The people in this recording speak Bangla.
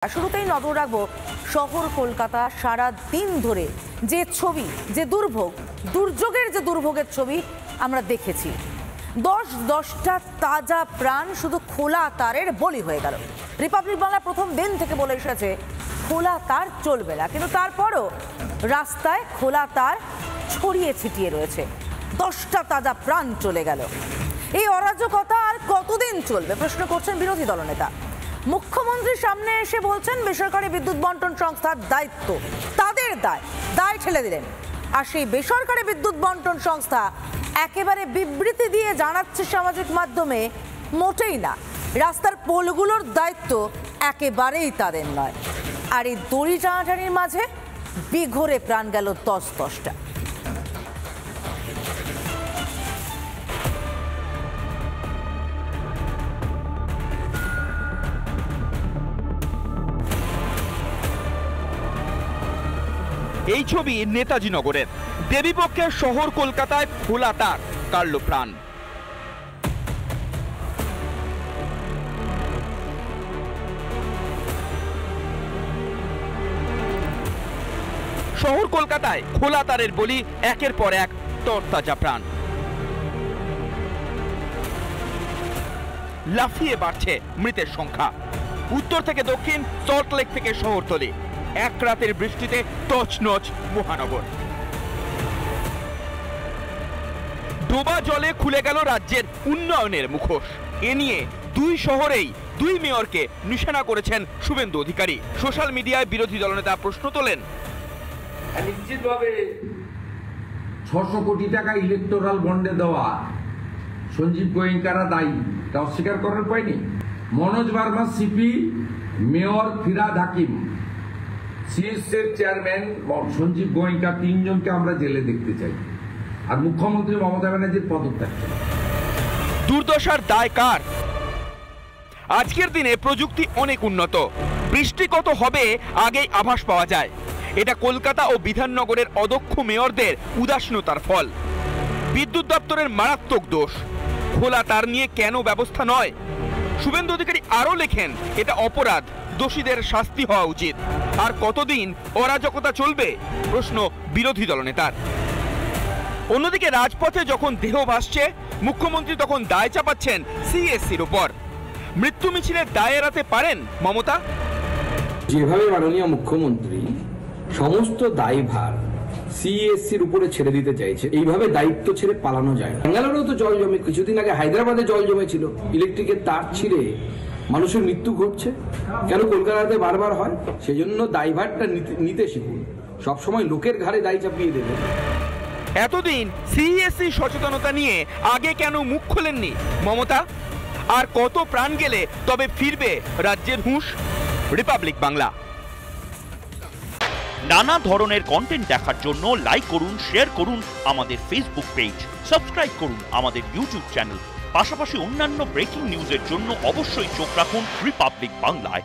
শুরুতেই নজর রাখবো শহর কলকাতা সারা দিন ধরে যে ছবি, যে দুর্যোগের যে দুর্ভোগের ছবি আমরা দেখেছি। দশটা তাজা প্রাণ শুধু খোলা তারের বলি হয়ে গেল। রিপাবলিক বাংলা প্রথম দিন থেকে বলে এসেছে খোলা তার চলবে না, কিন্তু তারপরও রাস্তায় খোলা তার ছড়িয়ে ছিটিয়ে রয়েছে। 10টা তাজা প্রাণ চলে গেল। এই অরাজকতা আর কতদিন চলবে প্রশ্ন করছেন বিরোধী দলনেতা। মুখ্যমন্ত্রীর সামনে এসে বলছেন বেসরকারি বিদ্যুৎ বন্টন সংস্থার দায়িত্ব, তাদের দায় ঠেলে দিলেন। আর সেই বেসরকারি বিদ্যুৎ বন্টন সংস্থা একেবারে বিবৃতি দিয়ে জানাচ্ছে সামাজিক মাধ্যমে মোটেই না, রাস্তার পোলগুলোর দায়িত্ব একেবারেই তাদের নয়। আর এই দড়ি টানাটানির মাঝে বিঘরে প্রাণ গেল 10টা। এই ছবি নেতাজি নগরের। দেবীপক্ষের শহর কলকাতায় খোলা তার কাটল প্রাণ। শহর কলকাতায় খোলা তারের বলি একের পর এক তরতাজা প্রাণ। লাফিয়ে বাড়ছে মৃতের সংখ্যা। উত্তর থেকে দক্ষিণ, সল্টলেক থেকে শহরতলি, এক রাতের বৃষ্টিতে তছনছ মহানগর। ডোবা জলে খুলে গেল রাজ্যের উন্নয়নের মুখোশ। এ নিয়ে দুই শহরেই দুই মেয়রকে নিশানা করেছেন শুভেন্দু অধিকারী। সোশ্যাল মিডিয়ায় বিরোধী দলনেতা প্রশ্ন তোলেন, নিশ্চিতভাবে 600 কোটি টাকা ইলেকটোরাল বন্ডে দেওয়া সঞ্জীব গোয়েঙ্কারা দায়ী, তা অস্বীকার করার পায়নি। মনোজ বার্মা সিপি, মেয়র ফিরাদ হাকিম, সিএসএর চেয়ারম্যান সঞ্জীব গোয়েঙ্কা, তিনজনকে আমরা জেলে দেখতে চাই। আর মুখ্যমন্ত্রী মমতা ব্যানার্জির পদত্যাগ। দুর্দশার দায় কার? আজকের দিনে প্রযুক্তি অনেক উন্নত, বৃষ্টি কত হবে আগেই আভাস পাওয়া যায়। এটা কলকাতা ও বিধাননগরের অদক্ষ মেয়রদের উদাসীনতার ফল। বিদ্যুৎ দপ্তরের মারাত্মক দোষ। খোলা তার নিয়ে কেন ব্যবস্থা নয়? শুভেন্দু অধিকারী আরো লেখেন, এটা অপরাধ, দোষীদের শাস্তি হওয়া উচিত। আর কতদিন অরাজকতা চলবে প্রশ্ন বিরোধী দলনেতার। অন্যদিকে রাজপথে যখন দেহ ভাসছে, মুখ্যমন্ত্রী তখন দায় চাপাচ্ছেন সিএসসির উপর। মৃত্যু মিছিলের দায় এড়াতে পারেন মমতা? যেভাবে মাননীয় মুখ্যমন্ত্রী সমস্ত দায়ভার সিএসসির উপরে ছেড়ে দিতে চাইছে, এইভাবে দায়িত্ব ছেড়ে পালানো যায় না। ব্যাঙ্গালোরেও তো জল জমে, কিছুদিন আগে হায়দ্রাবাদে জল জমেছিল, ইলেকট্রিকের তার ছিঁড়ে মানুষের মৃত্যু ঘটছে। কেন কলকাতাতে বারবার হয়? সেজন্য দায়ভারটা নিতে শিখুন, সবসময় লোকের ঘাড়ে দায় চাপিয়ে দেবে। এতদিন সিএসসি সচেতনতা নিয়ে আগে কেন মুখ খোলেননি মমতা? আর কত প্রাণ গেলে তবে ফিরবে রাজ্যের হুঁশ? রিপাবলিক বাংলা। নানা ধরনের কন্টেন্ট দেখার জন্য লাইক করুন, শেয়ার করুন আমাদের ফেসবুক পেজ, সাবস্ক্রাইব করুন আমাদের ইউটিউব চ্যানেল। পাশাপাশি অন্যান্য ব্রেকিং নিউজের জন্য অবশ্যই চোখ রাখুন রিপাবলিক বাংলায়।